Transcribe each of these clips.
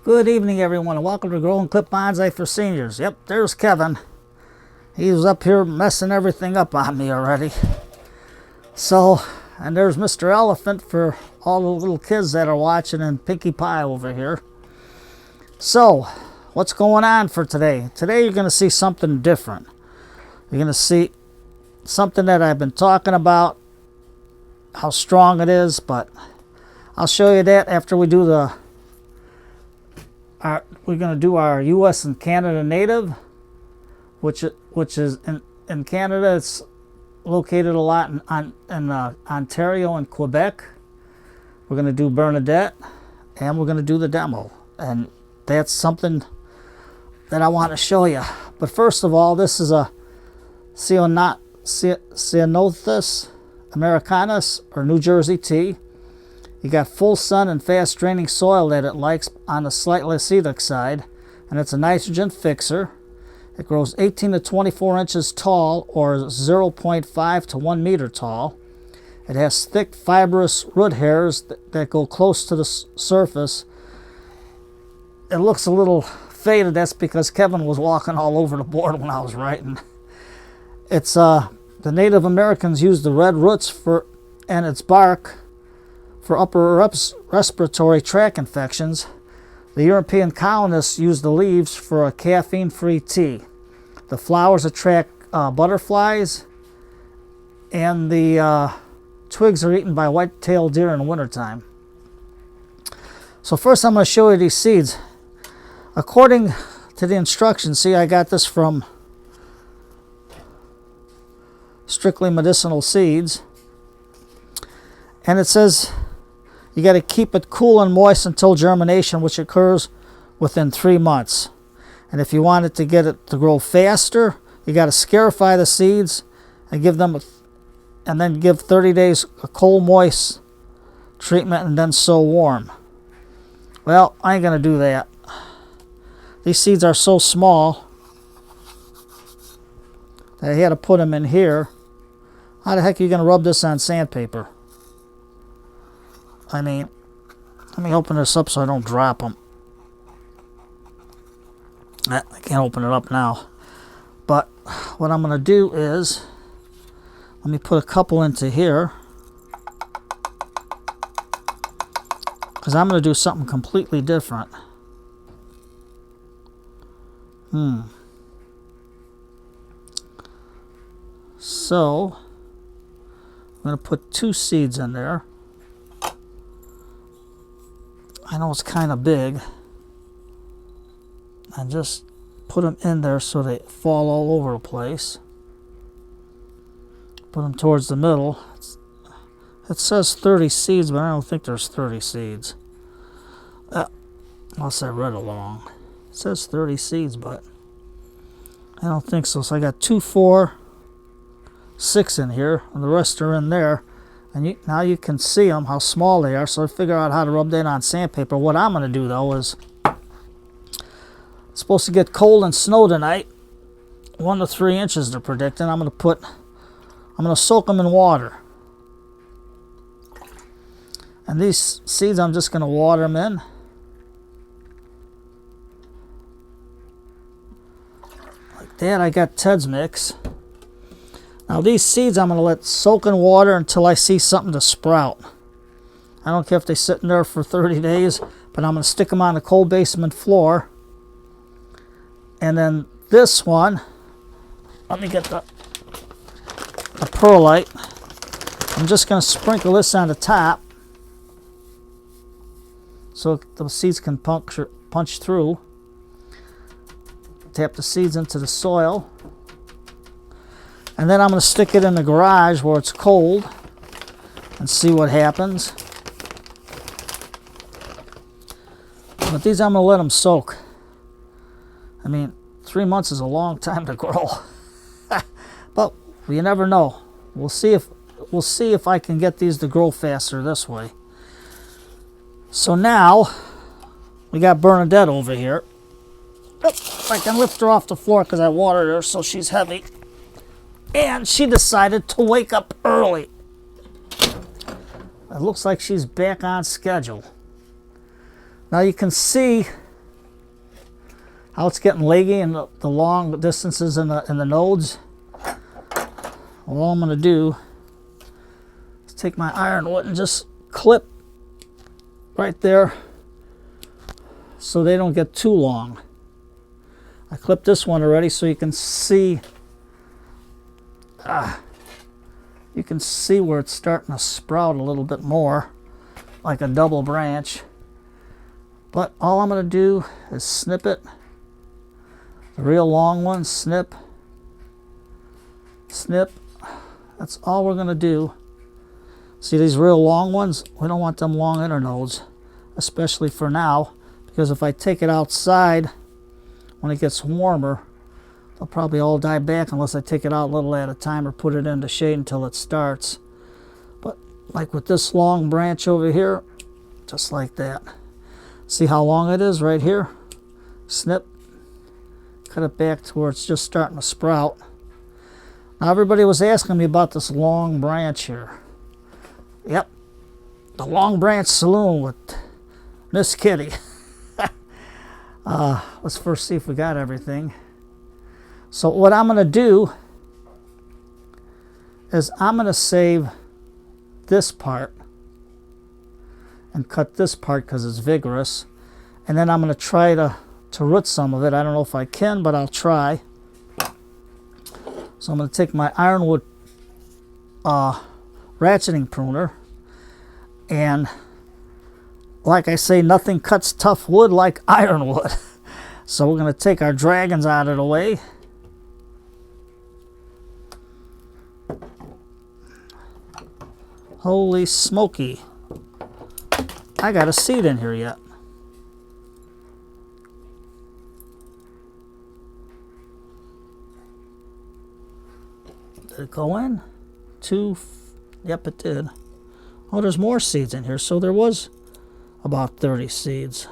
Good evening, everyone, and welcome to Growing Clip Bonsai for Seniors. Yep, there's Kevin. He was up here messing everything up on me already. So, and there's Mr. Elephant for all the little kids that are watching, and Pinkie Pie over here. So, what's going on for today? Today you're going to see something different. You're going to see something that I've been talking about, how strong it is, but I'll show you that after we do we're going to do our U.S. and Canada native, which is in Canada. It's located a lot in Ontario and Quebec. We're going to do Bernadette, and we're going to do the demo, and that's something that I want to show you. But first of all, this is a Ceanothus americanus, or New Jersey tea. You got full sun and fast draining soil that it likes on the slightly acidic side, and it's a nitrogen fixer. It grows 18 to 24 inches tall, or 0.5 to 1 meter tall. It has thick fibrous root hairs that go close to the surface. It looks a little faded. That's because Kevin was walking all over the board when I was writing. It's the Native Americans used the red roots and its bark for upper respiratory tract infections. The European colonists used the leaves for a caffeine-free tea. The flowers attract butterflies, and the twigs are eaten by white-tailed deer in the wintertime. So first I'm going to show you these seeds. According to the instructions, see, I got this from Strictly Medicinal Seeds, and it says you got to keep it cool and moist until germination, which occurs within 3 months. And if you want it to get it to grow faster, you got to scarify the seeds and then give 30 days a cold, moist treatment, and then sow warm. Well, I ain't gonna do that. These seeds are so small that I had to put them in here. How the heck are you gonna rub this on sandpaper? I mean, let me open this up so I don't drop them. I can't open it up now. But what I'm going to do is, let me put a couple into here, because I'm going to do something completely different. So, I'm going to put 2 seeds in there. I know it's kind of big, and just put them in there so they fall all over the place. Put them towards the middle. It says 30 seeds, but I don't think there's 30 seeds. Unless I read along. It says 30 seeds, but I don't think so. So I got 2, 4, 6 in here, and the rest are in there. And now you can see them, how small they are, so I figure out how to rub that on sandpaper. What I'm going to do, though, is it's supposed to get cold and snow tonight. 1 to 3 inches they're predicting. I'm going to soak them in water. And these seeds, I'm just going to water them in. Like that. I got Ted's Mix. Now these seeds I'm going to let soak in water until I see something to sprout. I don't care if they sit in there for 30 days, but I'm going to stick them on the cold basement floor. And then this one, let me get the perlite. I'm just going to sprinkle this on the top so the seeds can punch through. Tap the seeds into the soil. And then I'm going to stick it in the garage where it's cold and see what happens. But these I'm going to let them soak. I mean, 3 months is a long time to grow. But you never know. We'll see if I can get these to grow faster this way. So now we got Bernadette over here. I can lift her off the floor because I watered her, so she's heavy. And she decided to wake up early. It looks like she's back on schedule. Now you can see how it's getting leggy and the long distances in the nodes. Well, all I'm going to do is take my ironwood and just clip right there so they don't get too long. I clipped this one already so you can see where it's starting to sprout a little bit more, like a double branch. But all I'm going to do is snip it. The real long one, snip, snip. That's all we're going to do. See these real long ones? We don't want them long internodes, especially for now, because if I take it outside when it gets warmer, they'll probably all die back unless I take it out a little at a time or put it into shade until it starts. But like with this long branch over here, just like that. See how long it is right here? Snip. Cut it back to where it's just starting to sprout. Now everybody was asking me about this long branch here. Yep, the Long Branch Saloon with Miss Kitty. Let's first see if we got everything. So what I'm going to do is I'm going to save this part and cut this part because it's vigorous. And then I'm going to try to root some of it. I don't know if I can, but I'll try. So I'm going to take my Ironwood ratcheting pruner, and like I say, nothing cuts tough wood like ironwood. So we're going to take our dragons out of the way. Holy smoky. I got a seed in here yet. Did it go in? Two. Yep, it did. Oh, there's more seeds in here. So there was about 30 seeds.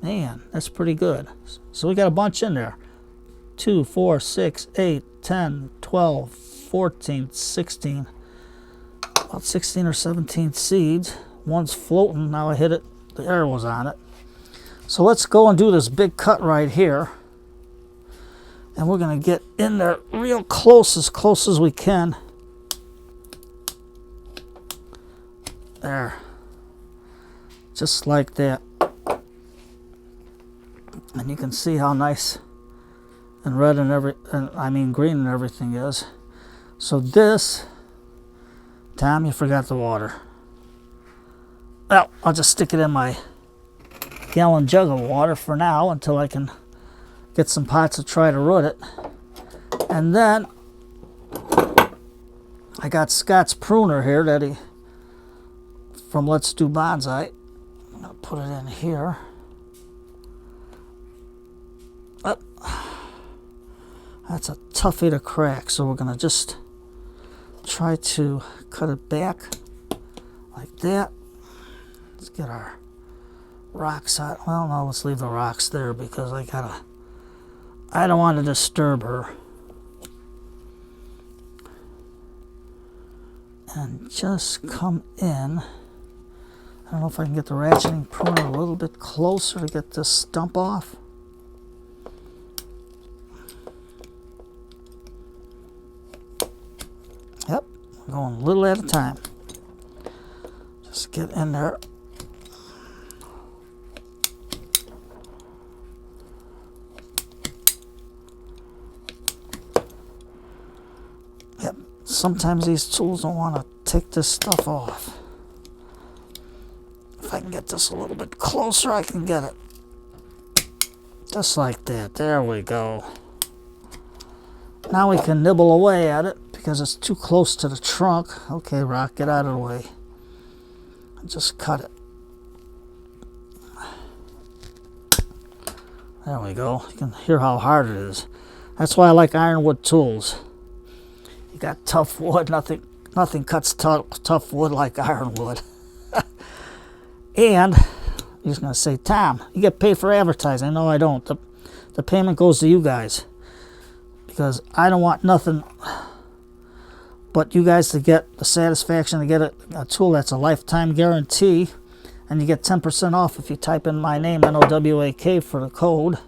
Man, that's pretty good. So we got a bunch in there. 2, 4, 6, 8, 10, 12, 14, 16. About 16 or 17 seeds. One's floating. Now I hit it. The air was on it. So let's go and do this big cut right here. And we're going to get in there real close as we can. There. Just like that. And you can see how nice and red and green and everything is. So this, Tom, you forgot the water. Well, I'll just stick it in my gallon jug of water for now until I can get some pots to try to root it. And then I got Scott's pruner here from Let's Do Bonsai. I'm going to put it in here. Oh, that's a toughie to crack, so we're going to just try to cut it back like that. Let's get our rocks out. Well, no, let's leave the rocks there because I don't want to disturb her. And just come in. I don't know if I can get the ratcheting pruner a little bit closer to get this stump off. Yep, I'm going a little at a time. Just get in there. Yep, sometimes these tools don't want to take this stuff off. If I can get this a little bit closer, I can get it. Just like that. There we go. Now we can nibble away at it because it's too close to the trunk. Okay, rock, get out of the way. And just cut it. There we go. You can hear how hard it is. That's why I like ironwood tools. You got tough wood. Nothing cuts tough wood like ironwood. And I'm just going to say, Tom, you get paid for advertising. No, I don't. The payment goes to you guys. Because I don't want nothing but you guys to get the satisfaction to get a tool that's a lifetime guarantee. And you get 10% off if you type in my name, NOWAK, for the code.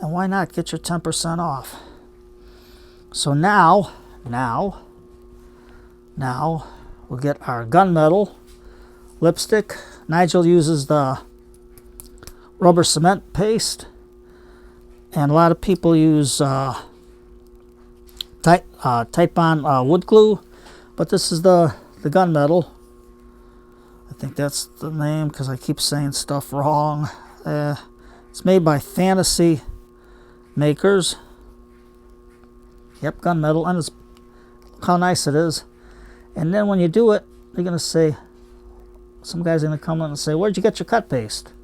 And why not get your 10% off? So now we'll get our gunmetal lipstick. Nigel uses the rubber cement paste, and a lot of people use Titebond wood glue, but this is the gunmetal. I think that's the name because I keep saying stuff wrong. It's made by Fantasy Makers. Yep, gunmetal, and look how nice it is. And then when you do it, they're gonna say, some guy's gonna come in and say, "Where'd you get your cut paste?"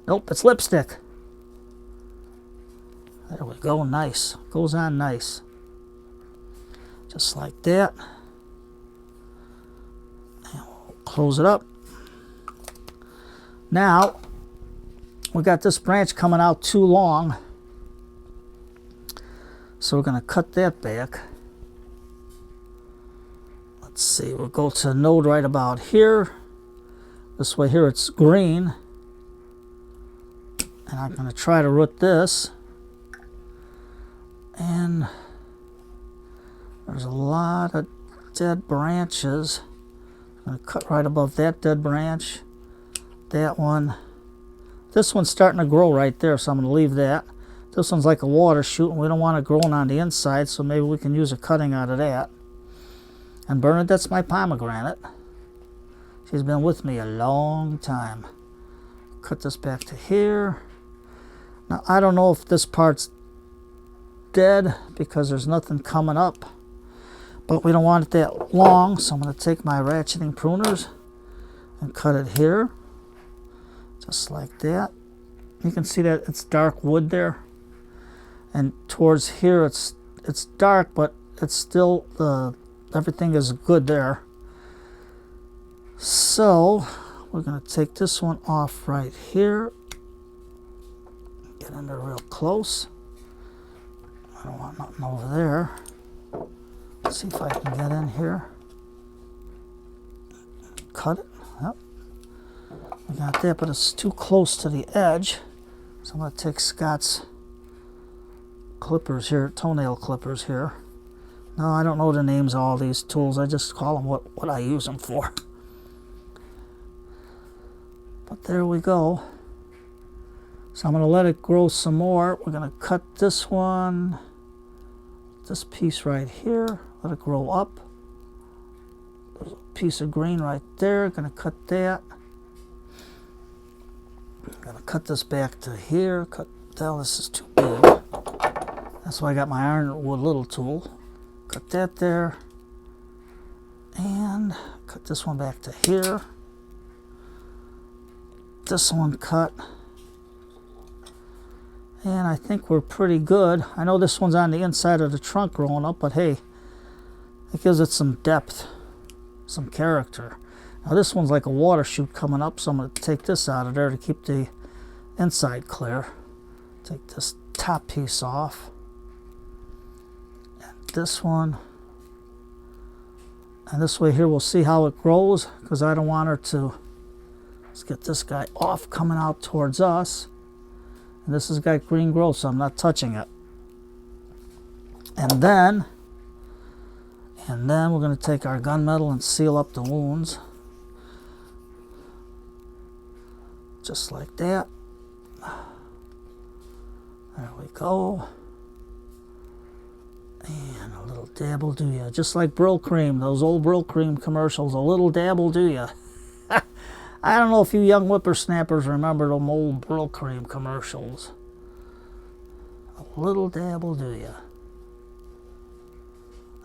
Nope, it's lipstick. There we go, nice. Goes on nice. Just like that. And we'll close it up. Now, we got this branch coming out too long, so we're going to cut that back. Let's see, we'll go to the node right about here. This way here it's green. And I'm going to try to root this. And there's a lot of dead branches. I'm going to cut right above that dead branch. That one. This one's starting to grow right there, so I'm going to leave that. This one's like a water shoot, and we don't want it growing on the inside, so maybe we can use a cutting out of that. And Bernadette's my pomegranate. She's been with me a long time. Cut this back to here. Now, I don't know if this part's dead because there's nothing coming up, but we don't want it that long, so I'm going to take my ratcheting pruners and cut it here, just like that. You can see that it's dark wood there, and towards here it's dark, but it's still everything is good there. So we're going to take this one off right here. Get in there real close. I don't want nothing over there. Let's see if I can get in here. Cut it. Yep. We got that, but it's too close to the edge. So I'm going to take Scott's clippers here, toenail clippers here. No, I don't know the names of all these tools. I just call them what I use them for. But there we go. So I'm going to let it grow some more. We're going to cut this one, this piece right here, let it grow up. There's a piece of green right there. Going to cut that. Going to cut this back to here. This is too big. That's why I got my Ironwood little tool. Cut that there. And cut this one back to here. This one cut. And I think we're pretty good. I know this one's on the inside of the trunk growing up, but hey, it gives it some depth, some character. Now this one's like a water shoot coming up, so I'm going to take this out of there to keep the inside clear. Take this top piece off. And this one. And this way here we'll see how it grows, because I don't want her to. Let's get this guy off, coming out towards us. And this has got green growth, so I'm not touching it. And then we're going to take our gunmetal and seal up the wounds. Just like that. There we go. And a little dab will do ya. Just like Brill Cream, those old Brill Cream commercials. A little dab will do ya. I don't know if you young whippersnappers remember them old Brill Cream commercials. A little dab will do ya.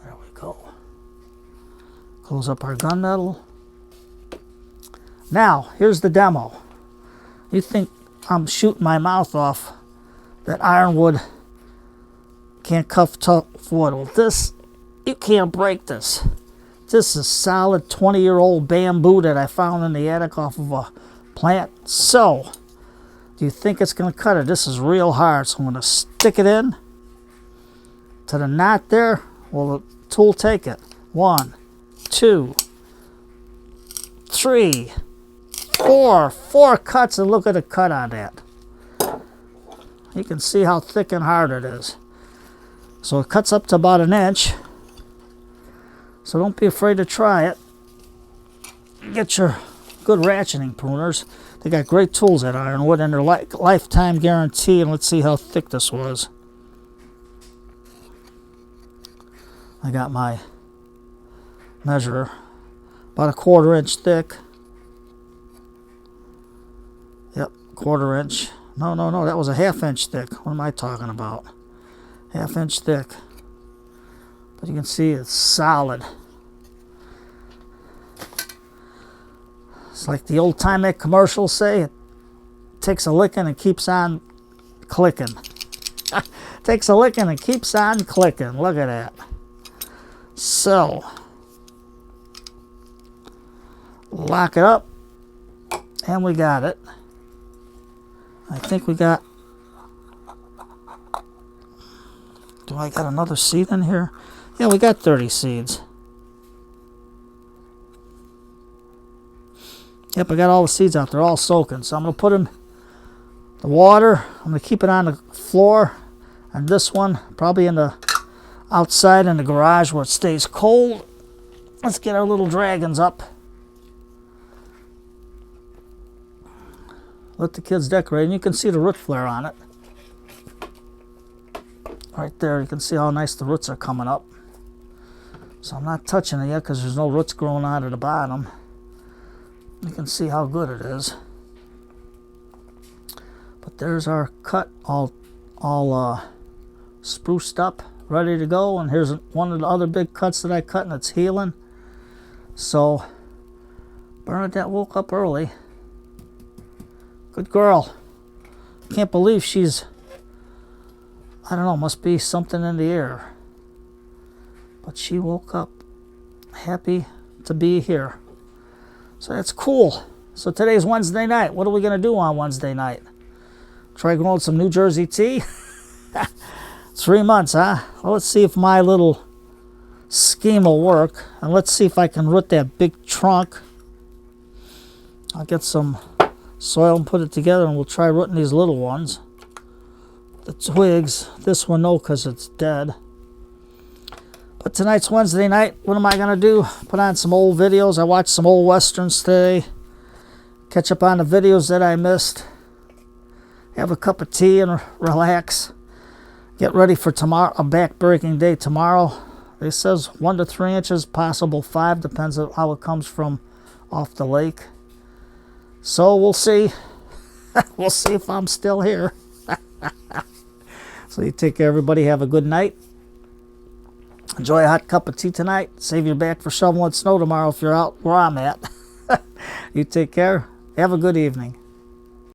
There we go. Close up our gunmetal. Now, here's the demo. You think I'm shooting my mouth off that Ironwood can't cuff tough wood. Well, this, you can't break this. This is solid 20-year-old bamboo that I found in the attic off of a plant. So, do you think it's going to cut it? This is real hard, so I'm going to stick it in to the knot there. Will the tool take it? 1, 2, 3, Four cuts, and look at the cut on that. You can see how thick and hard it is. So it cuts up to about 1 inch. So don't be afraid to try it. Get your good ratcheting pruners. They got great tools at Ironwood and their lifetime guarantee. And let's see how thick this was. I got my measure, about 1/4 inch thick. Yep, 1/4 inch. No, that was a 1/2 inch thick. What am I talking about? 1/2 inch thick. But you can see it's solid. It's like the old time commercials say, it takes a lickin' and keeps on clicking. Takes a lickin' and keeps on clicking. Look at that. So, lock it up, and we got it. I think we got, do I got another seed in here? Yeah, we got 30 seeds. Yep, I got all the seeds out there, all soaking. So I'm going to put in the water. I'm going to keep it on the floor. And this one, probably in the outside in the garage where it stays cold. Let's get our little dragons up. Let the kids decorate. And you can see the root flare on it. Right there, you can see how nice the roots are coming up. So I'm not touching it yet because there's no roots growing out of the bottom. You can see how good it is. But there's our cut all spruced up, ready to go. And here's one of the other big cuts that I cut, and it's healing. So Bernadette woke up early. Good girl. Can't believe she's, I don't know, must be something in the air. But she woke up happy to be here. So that's cool. So today's Wednesday night. What are we going to do on Wednesday night? Try growing some New Jersey tea? 3 months, huh? Well, let's see if my little scheme will work. And let's see if I can root that big trunk. I'll get some soil and put it together, and we'll try rooting these little ones. The twigs. This one, no, because it's dead. But tonight's Wednesday night. What am I going to do? Put on some old videos. I watched some old westerns today. Catch up on the videos that I missed. Have a cup of tea and relax. Get ready for tomorrow, a back-breaking day tomorrow. It says 1 to 3 inches, possible 5. Depends on how it comes from off the lake. So we'll see. We'll see if I'm still here. So you take care, everybody. Have a good night. Enjoy a hot cup of tea tonight. Save your back for shoveling snow tomorrow if you're out where I'm at. You take care. Have a good evening.